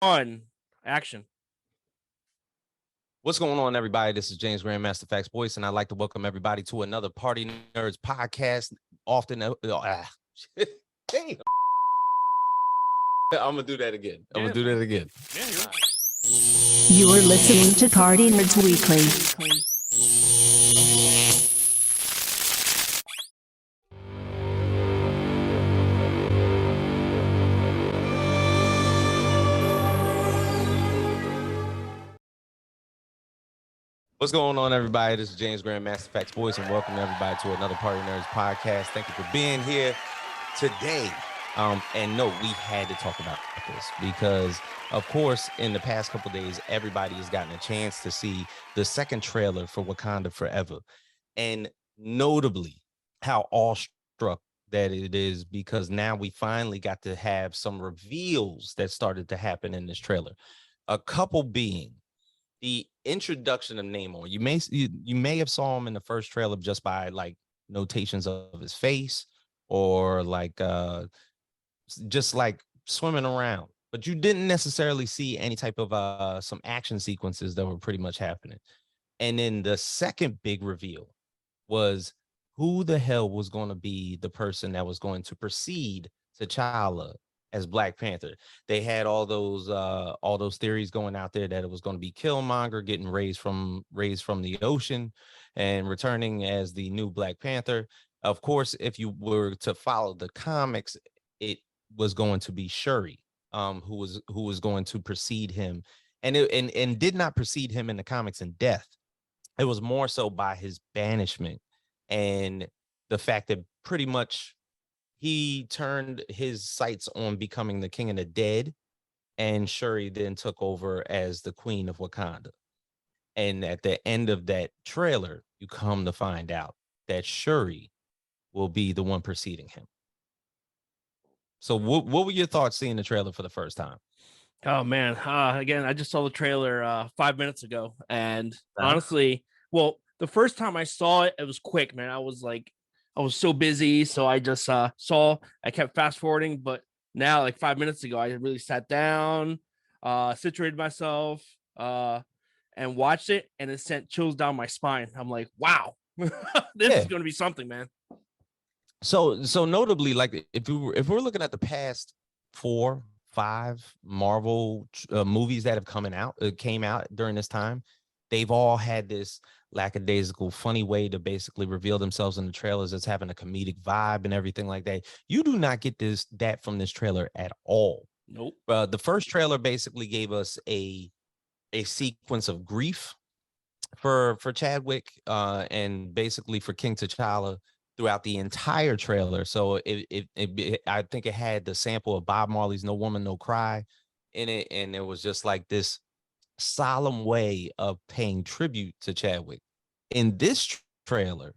On action. What's going on, everybody? This is James Grandmaster Facts Boyce, and I'd like to welcome everybody to another Party Nerds podcast. Damn. I'm gonna do that again. Yeah. You are listening to Party Nerds Weekly. What's going on, everybody? This is James Grandmaster Facts Boyce, and welcome everybody to another Party Nerds podcast. Thank you for being here today. And no, we had to talk about this because, of course, in the past couple of days, everybody has gotten a chance to see the second trailer for Wakanda Forever, and notably how awestruck that it is because now we finally got to have some reveals that started to happen in this trailer. A couple being the introduction of Namor. You may have saw him in the first trailer just by like notations of his face or like just like swimming around, but you didn't necessarily see any type of some action sequences that were pretty much happening. And then the second big reveal was who the hell was going to be the person that was going to precede T'Challa as Black Panther. They had all those theories going out there that it was going to be Killmonger getting raised from the ocean and returning as the new Black Panther. Of course, if you were to follow the comics, it was going to be Shuri, who was going to precede him, and did not precede him in the comics in death. It was more so by his banishment and the fact that pretty much he turned his sights on becoming the king of the dead, and Shuri then took over as the queen of Wakanda. And at the end of that trailer, you come to find out that Shuri will be the one preceding him. So what were your thoughts seeing the trailer for the first time? Oh man. Again, I just saw the trailer 5 minutes ago. And honestly, well, the first time I saw it, it was quick, man. I was so busy. So I just I kept fast forwarding, but now like 5 minutes ago, I really sat down, situated myself, and watched it, and it sent chills down my spine. I'm like, wow, this is gonna be something, man. So notably, like if we're looking at the past 4-5 Marvel movies that have came out during this time, they've all had this lackadaisical, funny way to basically reveal themselves in the trailers as having a comedic vibe and everything like that. You do not get that from this trailer at all. Nope. The first trailer basically gave us a sequence of grief for Chadwick and basically for King T'Challa throughout the entire trailer. So I think it had the sample of Bob Marley's No Woman, No Cry in it. And it was just like this solemn way of paying tribute to Chadwick. In this trailer,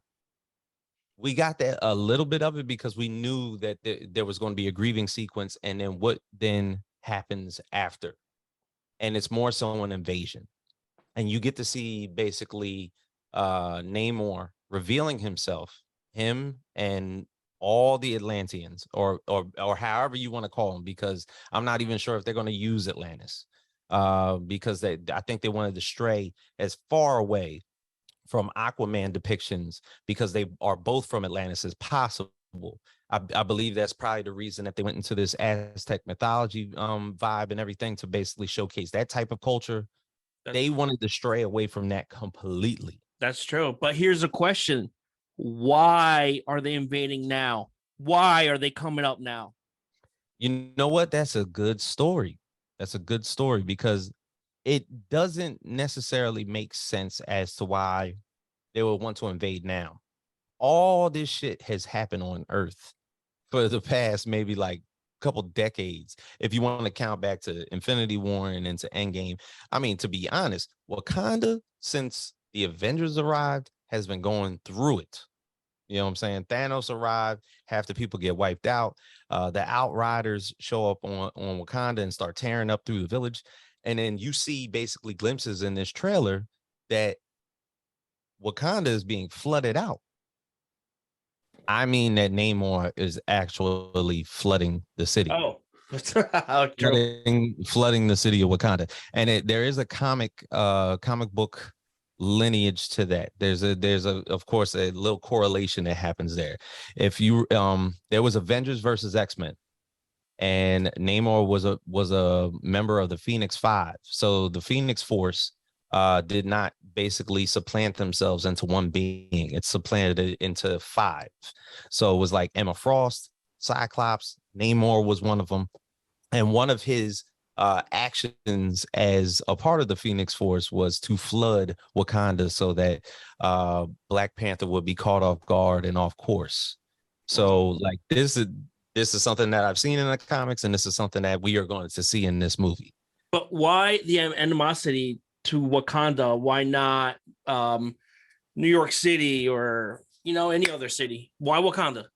we got that a little bit of it because we knew that there was going to be a grieving sequence, and then what then happens after. And it's more so an invasion. And you get to see basically Namor revealing himself, him and all the Atlanteans, or however you want to call them, because I'm not even sure if they're going to use Atlantis, because I think they wanted to stray as far away from Aquaman depictions because they are both from Atlantis as possible. I believe that's probably the reason that they went into this Aztec mythology vibe and everything to basically showcase that type of culture. They wanted to stray away from that completely. That's true. But here's a question. Why are they invading now? Why are they coming up now? You know what? That's a good story. Because it doesn't necessarily make sense as to why they would want to invade now. All this shit has happened on Earth for the past maybe like couple decades, if you want to count back to Infinity War and into Endgame. I mean, to be honest, Wakanda, since the Avengers arrived, has been going through it. You know what I'm saying? Thanos arrived, half the people get wiped out. The Outriders show up on Wakanda and start tearing up through the village. And then you see basically glimpses in this trailer that Wakanda is being flooded out. I mean that Namor is actually flooding the city. Oh, True. flooding the city of Wakanda. And there is a comic book lineage to that. There's a of course a little correlation that happens there. If you there was Avengers versus X-Men, and Namor was a member of the Phoenix Five. So the Phoenix Force did not basically supplant themselves into one being. It supplanted it into five. So it was like Emma Frost, Cyclops, Namor was one of them. And one of his actions as a part of the Phoenix Force was to flood Wakanda so that Black Panther would be caught off guard and off course. So like this is something that I've seen in the comics, and this is something that we are going to see in this movie. But why the animosity to Wakanda? Why not New York City or any other city? Why Wakanda?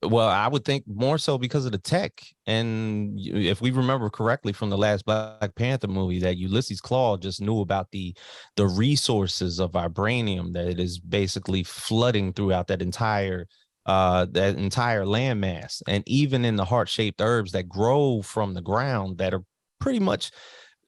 Well, I would think more so because of the tech. And if we remember correctly from the last Black Panther movie, that Ulysses Claw just knew about the resources of vibranium that is basically flooding throughout that entire landmass. And even in the heart-shaped herbs that grow from the ground that are pretty much,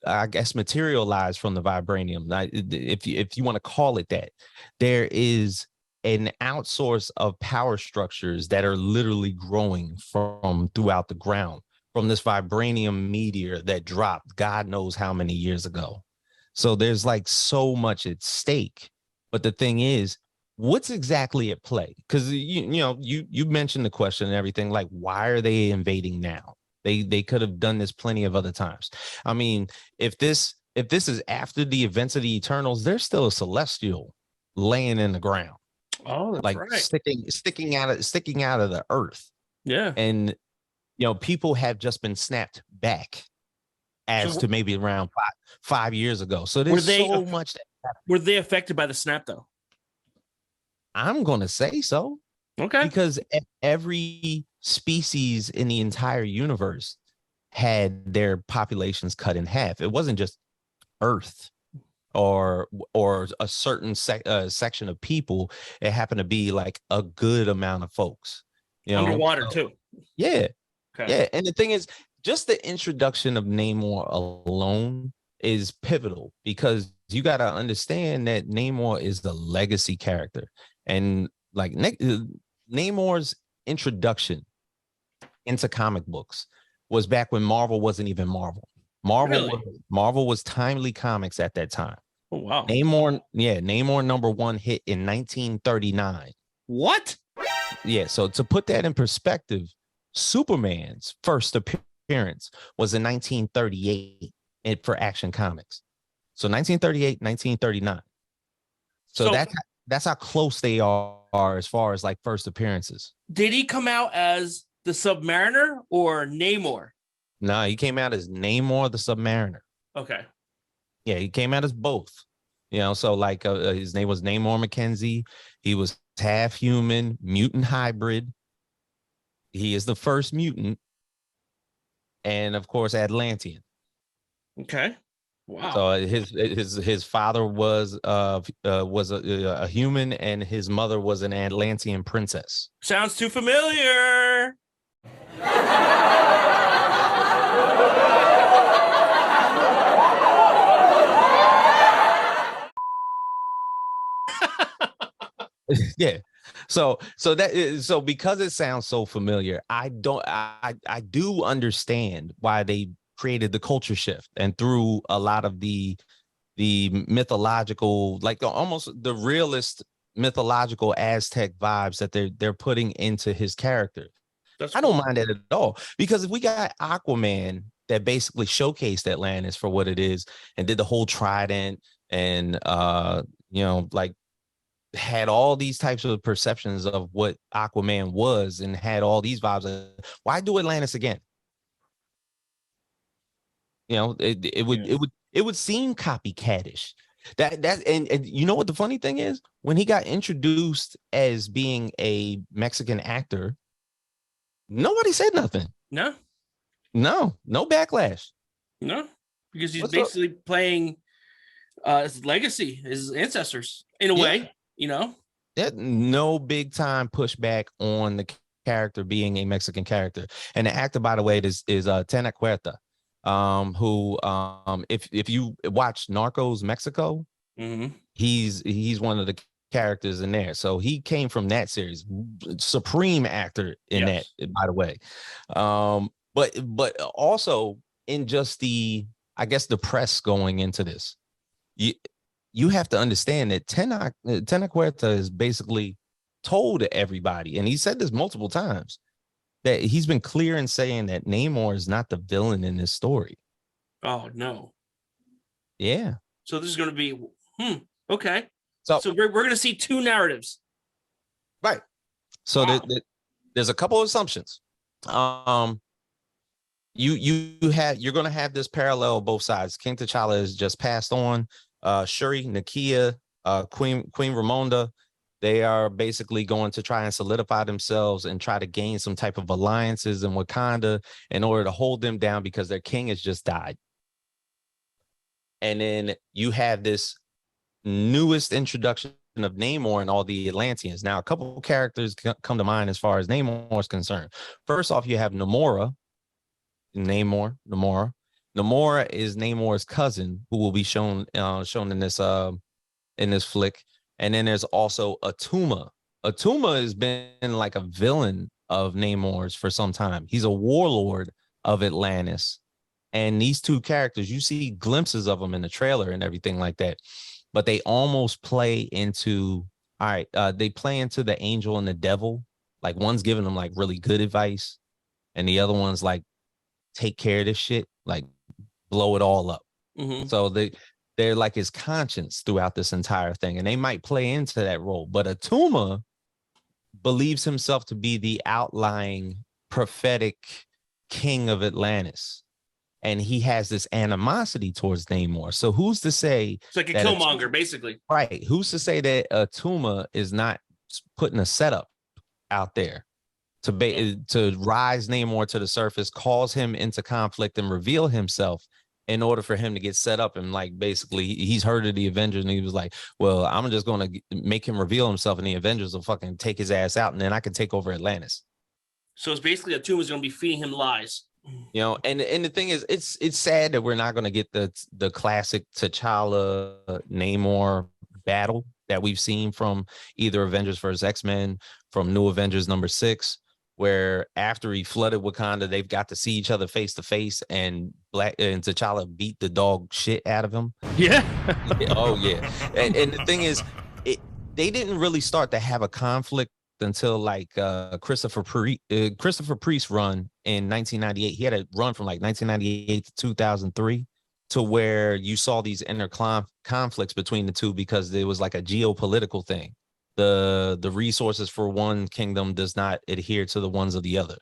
I guess, materialized from the vibranium. If you want to call it that, there is an outsource of power structures that are literally growing from throughout the ground from this vibranium meteor that dropped God knows how many years ago. So there's like so much at stake. But the thing is, what's exactly at play? Because you mentioned the question and everything, like, why are they invading now? They could have done this plenty of other times. I mean, if this is after the events of the Eternals, there's still a celestial laying in the ground. Oh, that's like right. sticking out of the earth. Yeah. And people have just been snapped back as to maybe around five years ago. So there's so much. Were they affected by the snap though? I'm gonna say so. Okay. Because every species in the entire universe had their populations cut in half. It wasn't just Earth or a certain section of people. It happened to be like a good amount of folks. Underwater too. Yeah. Okay. Yeah. And the thing is, just the introduction of Namor alone is pivotal, because you got to understand that Namor is the legacy character. And like Namor's introduction into comic books was back when Marvel wasn't even Marvel. Marvel was Timely Comics at that time. Oh, wow. Namor #1 hit in 1939. What? Yeah, so to put that in perspective, Superman's first appearance was in 1938 for Action Comics. So 1938, 1939. So that's how close they are as far as like first appearances. Did he come out as the Submariner or Namor? No, he came out as Namor the Submariner. Okay. Yeah, he came out as both. So like his name was Namor McKenzie. He was half human, mutant hybrid. He is the first mutant, and of course Atlantean. Okay. Wow. So his father was a human, and his mother was an Atlantean princess. Sounds too familiar. Yeah. So because it sounds so familiar, I do understand why they created the culture shift and threw a lot of the mythological, like almost the realist mythological Aztec vibes that they're putting into his character. I don't mind that at all, because if we got Aquaman that basically showcased Atlantis for what it is and did the whole trident and like had all these types of perceptions of what Aquaman was and had all these vibes, why do Atlantis again? It would seem copycatish. And you know what the funny thing is? When he got introduced as being a Mexican actor, nobody said nothing. No backlash. No, because he's basically playing his legacy, his ancestors in a way. Yeah, no big time pushback on the character being a Mexican character. And the actor, by the way, is Tena Huerta, who if you watch Narcos Mexico, he's one of the characters in there. So he came from that series. Supreme actor in that, by the way. But also in just the press going into this, you have to understand that Tena Huerta is basically told everybody, and he said this multiple times, that he's been clear in saying that Namor is not the villain in this story. Oh no. Yeah. So this is going to be okay. So we're going to see two narratives. Right. So wow. There's a couple of assumptions. You're going to have this parallel both sides. King T'Challa has just passed on. Shuri, Nakia, Queen Ramonda, they are basically going to try and solidify themselves and try to gain some type of alliances in Wakanda in order to hold them down because their king has just died. And then you have this newest introduction of Namor and all the Atlanteans. Now, a couple of characters come to mind as far as Namor is concerned. First off, you have Namora. Namor is Namor's cousin, who will be shown in this flick. And then there's also Atuma. Atuma has been like a villain of Namor's for some time. He's a warlord of Atlantis. And these two characters, you see glimpses of them in the trailer and everything like that. But they almost play into, they play into the angel and the devil. Like one's giving them like really good advice. And the other one's like, take care of this shit, like blow it all up. So they're like his conscience throughout this entire thing, and they might play into that role. But Atuma believes himself to be the outlying prophetic king of Atlantis, and he has this animosity towards Namor. So who's to say it's like a Killmonger, basically? Right? Who's to say that Atuma is not putting a setup out there to rise Namor to the surface, cause him into conflict, and reveal himself in order for him to get set up? And like basically he's heard of the Avengers and he was like, well, I'm just going to make him reveal himself and the Avengers will fucking take his ass out and then I can take over Atlantis. So it's basically Atuma's going to be feeding him lies. You know, and the thing is, it's sad that we're not going to get the classic T'Challa Namor battle that we've seen from either Avengers vs. X-Men, from New Avengers #6, where after he flooded Wakanda, they've got to see each other face to face, and T'Challa beat the dog shit out of him. Yeah. Oh yeah. And the thing is, they didn't really start to have a conflict until like Christopher Priest run in 1998. He had a run from like 1998 to 2003, to where you saw these inner conflicts between the two because there was like a geopolitical thing. The resources for one kingdom does not adhere to the ones of the other.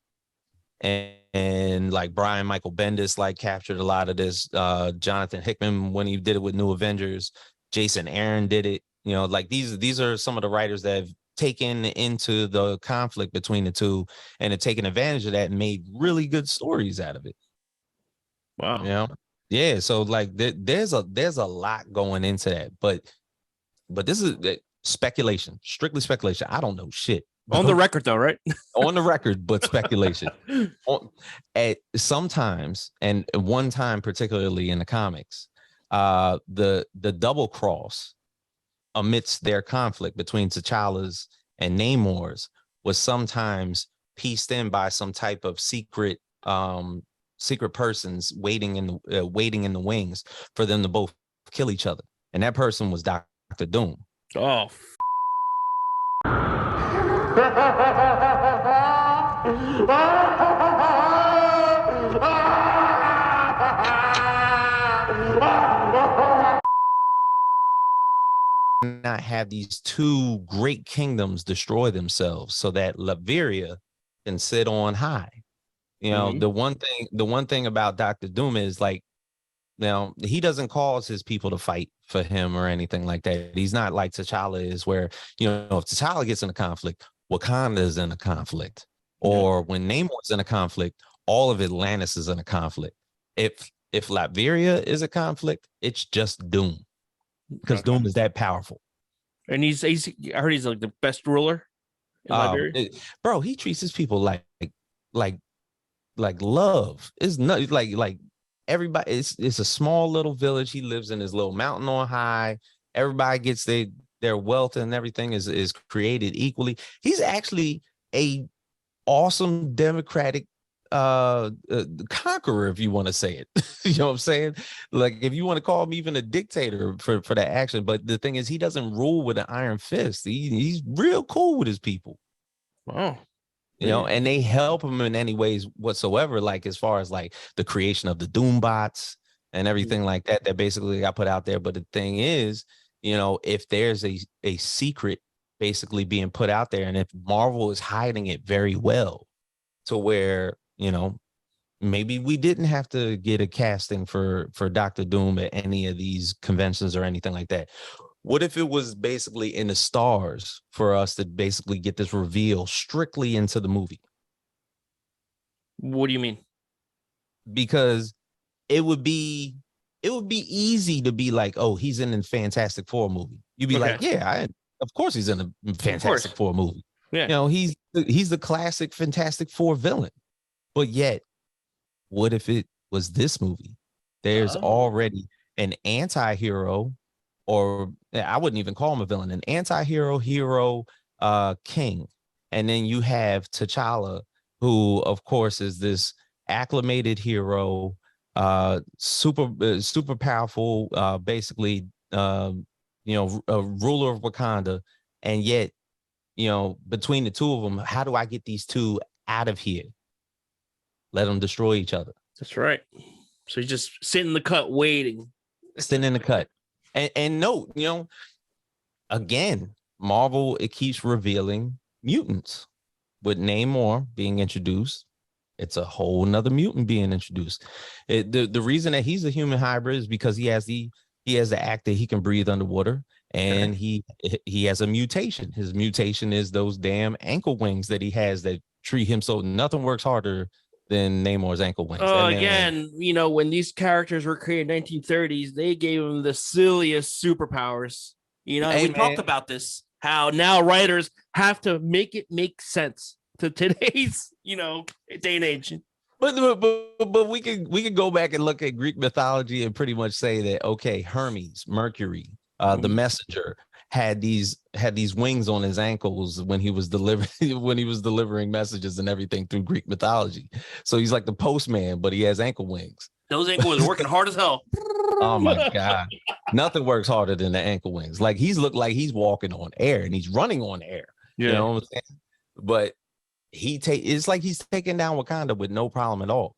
And like Brian Michael Bendis like captured a lot of this. Jonathan Hickman, when he did it with New Avengers, Jason Aaron did it. You know, like these are some of the writers that have taken into the conflict between the two and have taken advantage of that and made really good stories out of it. Wow. You know? Yeah. So like there's a lot going into that, but this is speculation, strictly speculation. I don't know shit. On the record though, right? On the record, but speculation. At sometimes, and one time particularly in the comics, the double cross amidst their conflict between T'Challa's and Namor's was sometimes pieced in by some type of secret persons waiting in the wings for them to both kill each other, and that person was Dr. Doom. Oh. Not have these two great kingdoms destroy themselves so that Latveria can sit on high. You know, the one thing about Dr. Doom is like, now he doesn't cause his people to fight for him or anything like that. He's not like T'Challa is, where, you know, if T'Challa gets in a conflict, Wakanda is in a conflict. Or when Namor's in a conflict, all of Atlantis is in a conflict. If Latveria is a conflict, it's just Doom. Because Doom is that powerful. And he's I heard he's like the best ruler. in Liberia? Bro, he treats his people like love. It's not like everybody. It's a small little village. He lives in his little mountain on high. Everybody gets their wealth and everything is created equally. He's actually a awesome democratic conqueror, if you want to say it. You know what I'm saying? Like, if you want to call him even a dictator for that action. But the thing is, he doesn't rule with an iron fist. He's real cool with his people. Wow. You know, and they help him in any ways whatsoever, like as far as like the creation of the Doom bots and everything like that basically got put out there. But the thing is, you know, if there's a secret basically being put out there, and if Marvel is hiding it very well to where, you know, maybe we didn't have to get a casting for Dr. Doom at any of these conventions or anything like that. What if it was basically in the stars for us to basically get this reveal strictly into the movie? What do you mean? Because it would be easy to be like, oh, he's in a Fantastic Four movie. You'd be like, yeah, of course he's in a Fantastic Four movie. Yeah. You know, he's the classic Fantastic Four villain. But yet, what if it was this movie? There's already an anti-hero, or I wouldn't even call him a villain, an anti-hero, hero, king. And then you have T'Challa, who, of course, is this acclimated hero, super powerful, basically, you know, a ruler of Wakanda. And yet, you know, between the two of them, how do I get these two out of here? Let them destroy each other. That's right. So he's just sitting in the cut waiting. Sitting in the cut. And no, you know, again, Marvel, it keeps revealing mutants. With Namor being introduced, it's a whole nother mutant being introduced. The reason that he's a human hybrid is because he has the act that he can breathe underwater, and he has a mutation. His mutation is those damn ankle wings that he has that treat him so nothing works harder than Namor's ankle wings. Again, you know, when these characters were created in 1930s, they gave them the silliest superpowers. You know, we talked about this, how now writers have to make it make sense to today's, you know, day and age. But we could go back and look at Greek mythology and pretty much say that, okay, Hermes, Mercury, the messenger, had these wings on his ankles when he was delivering messages and everything through Greek mythology. So he's like the postman, but he has ankle wings. Those ankles are working hard as hell. Oh my God. Nothing works harder than the ankle wings. Like, looked like he's walking on air and he's running on air. Yeah. You know what I'm saying? But it's like he's taking down Wakanda with no problem at all.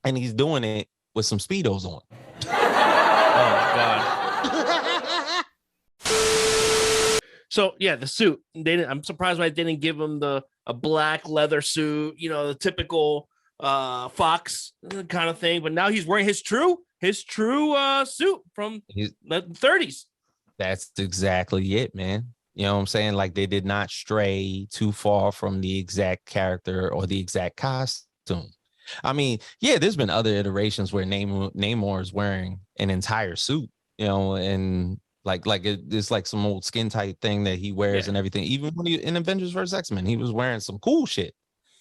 And he's doing it with some Speedos on. Oh my God. So yeah, the suit. I'm surprised why they didn't give him a black leather suit, you know, the typical Fox kind of thing. But now he's wearing his true suit from the 30s. That's exactly it, man. You know what I'm saying? Like, they did not stray too far from the exact character or the exact costume. I mean, yeah, there's been other iterations where Namor is wearing an entire suit, you know, and it's like some old skin tight thing that he wears and everything. Even when he in Avengers vs. X-Men, he was wearing some cool shit.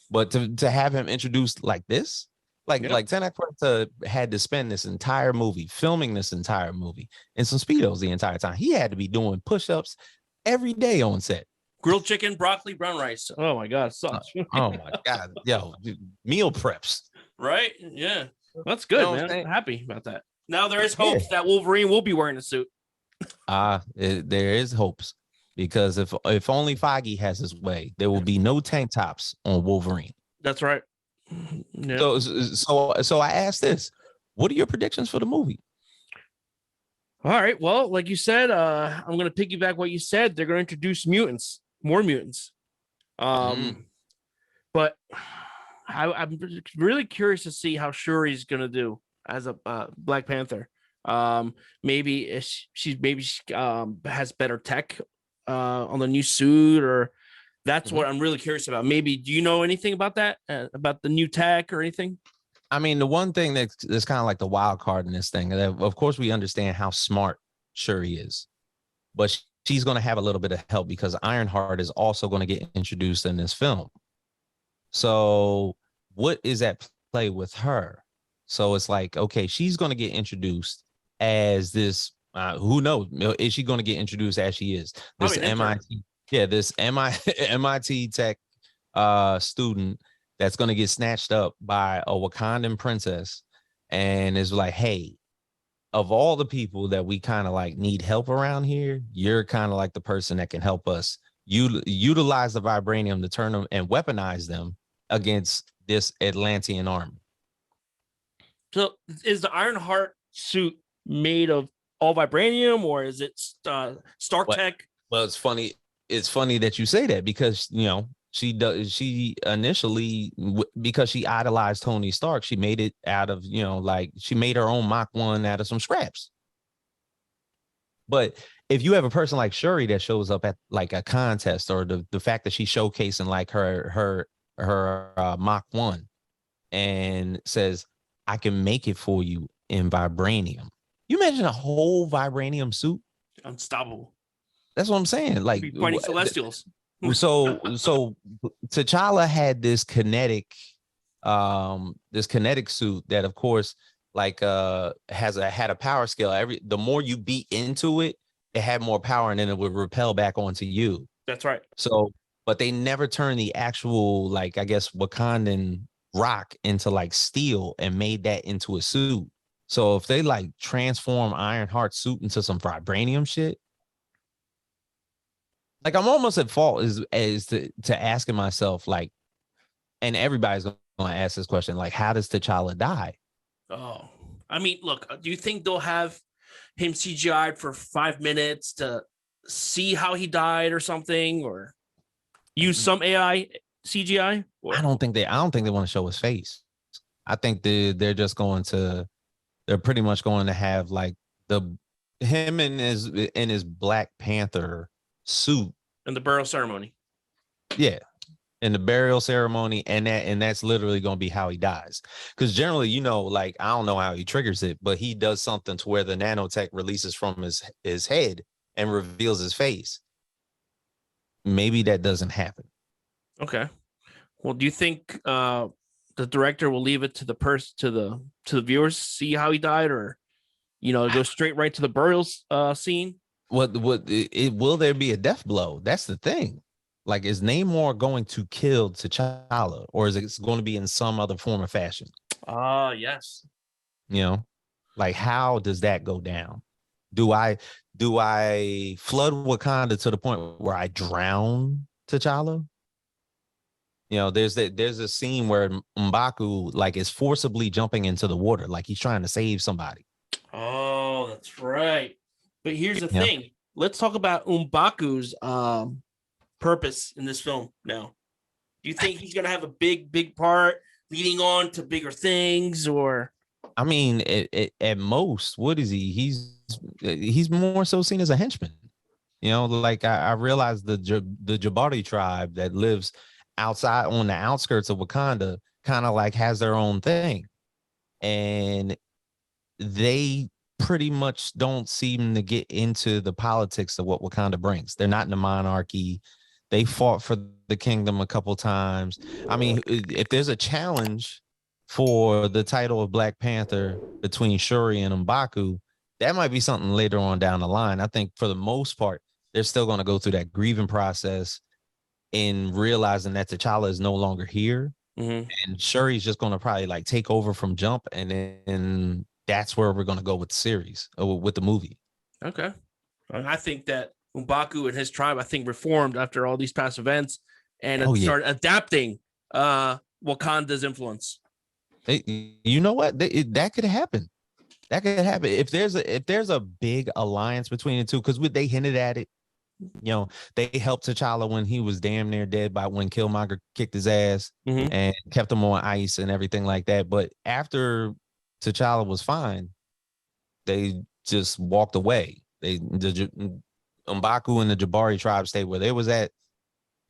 But to have him introduced like this, like Tenak had to spend this entire movie filming this entire movie in some Speedos the entire time. He had to be doing push-ups every day on set. Grilled chicken, broccoli, brown rice. Oh my God, sucks. Oh my God, yo, dude, meal preps. Right? Yeah, that's good, man. I'm happy about that. Now there is hopes that Wolverine will be wearing a suit. There is hopes, because if only Feige has his way, there will be no tank tops on Wolverine. That's right. Yeah. So I asked this: what are your predictions for the movie? All right. Well, like you said, I'm going to piggyback what you said. They're going to introduce mutants, more mutants. But I'm really curious to see how Shuri's going to do as a Black Panther. Maybe she has better tech on the new suit, or that's what I'm really curious about. Maybe, do you know anything about that, about the new tech or anything? I mean, the one thing that's kind of like the wild card in this thing, of course, we understand how smart Shuri is, but she's going to have a little bit of help because Ironheart is also going to get introduced in this film. So what is at play with her? So it's like, okay, she's going to get introduced as this. Who knows? Is she going to get introduced as she is? This MIT, this MIT tech student that's going to get snatched up by a Wakandan princess, and is like, hey, of all the people that we kind of like need help around here, you're kind of like the person that can help us utilize the vibranium to turn them and weaponize them against this Atlantean army. So is the Ironheart suit made of all vibranium, or is it Stark Tech? Well, it's funny. It's funny that you say that because, you know, she initially, because she idolized Tony Stark, she made it out of, you know, like she made her own Mach 1 out of some scraps. But if you have a person like Shuri that shows up at like a contest, or the fact that she's showcasing like her Mach 1 and says, I can make it for you in vibranium. You imagine a whole vibranium suit? Unstoppable. That's what I'm saying. Like fighting Celestials. So T'Challa had this kinetic suit that, of course, like had a power scale. The more you beat into it, it had more power, and then it would repel back onto you. That's right. So, but they never turned the actual, like, I guess, Wakandan rock into like steel and made that into a suit. So if they like transform Ironheart suit into some vibranium shit, like I'm almost at fault is to asking myself, like, and everybody's going to ask this question, like, how does T'Challa die? Oh, I mean, look, do you think they'll have him CGI'd for 5 minutes to see how he died or something, or use some AI CGI? I don't think they want to show his face. I think they're pretty much going to have like him in his Black Panther suit in the burial ceremony. Yeah, in the burial ceremony, and that's literally going to be how he dies. Because generally, you know, like I don't know how he triggers it, but he does something to where the nanotech releases from his head and reveals his face. Maybe that doesn't happen. Okay. Well, do you think the director will leave it to the viewers to see how he died, or go straight right to the burials scene? Will there be a death blow? That's the thing. Like, is Namor going to kill T'Challa, or is it going to be in some other form or fashion? Yes. You know, like, how does that go down? Do I flood Wakanda to the point where I drown T'Challa? You know, there's a scene where M'Baku like is forcibly jumping into the water, like he's trying to save somebody. Oh, that's right. But here's the thing. Let's talk about M'Baku's purpose in this film now. Do you think he's going to have a big part leading on to bigger things, or? I mean, at most, what is he? He's more so seen as a henchman. You know, like I realized the Jabari tribe that lives outside on the outskirts of Wakanda kind of like has their own thing, and they pretty much don't seem to get into the politics of what Wakanda brings. They're not in the monarchy. They fought for the kingdom a couple times. I mean, if there's a challenge for the title of Black Panther between Shuri and M'Baku, that might be something later on down the line. I think for the most part, they're still going to go through that grieving process in realizing that T'Challa is no longer here. Mm-hmm. And Shuri's just going to probably like take over from Jump, and then that's where we're going to go with the series, with the movie. Okay. I think that M'Baku and his tribe, reformed after all these past events and started adapting Wakanda's influence. You know what? That could happen. That could happen if there's a big alliance between the two, because they hinted at it. You know, they helped T'Challa when he was damn near dead by when Killmonger kicked his ass and kept him on ice and everything like that. But after T'Challa was fine, they just walked away. M'Baku and the Jabari tribe stayed where they was at,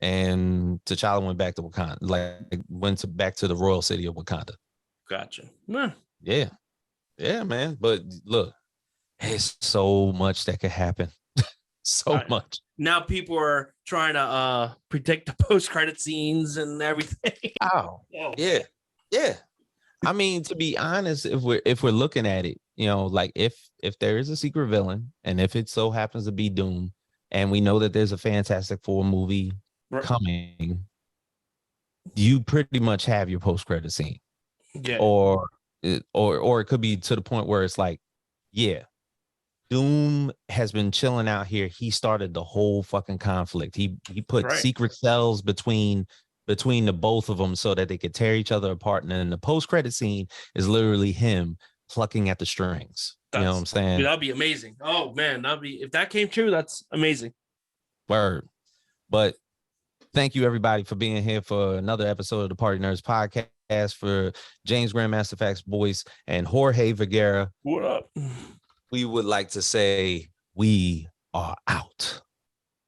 and T'Challa went back to Wakanda, back to the royal city of Wakanda. Gotcha. Yeah, man. But look, there's so much that could happen. so much. Now people are trying to predict the post-credit scenes and everything. Oh, yeah. I mean, to be honest, if we're looking at it, you know, like if there is a secret villain, and if it so happens to be Doom, and we know that there's a Fantastic Four movie coming, you pretty much have your post-credit scene. Yeah. Or it could be to the point where it's like, yeah, Doom has been chilling out here. He started the whole fucking conflict. He put secret cells between the both of them so that they could tear each other apart. And then the post-credit scene is literally him plucking at the strings. You know what I'm saying? Dude, that'd be amazing. Oh man, if that came true, that's amazing. Word. But thank you everybody for being here for another episode of the Party Nerds podcast. For James Grandmaster Facts Boyce and Jorge Vergara. What up? We would like to say we are out.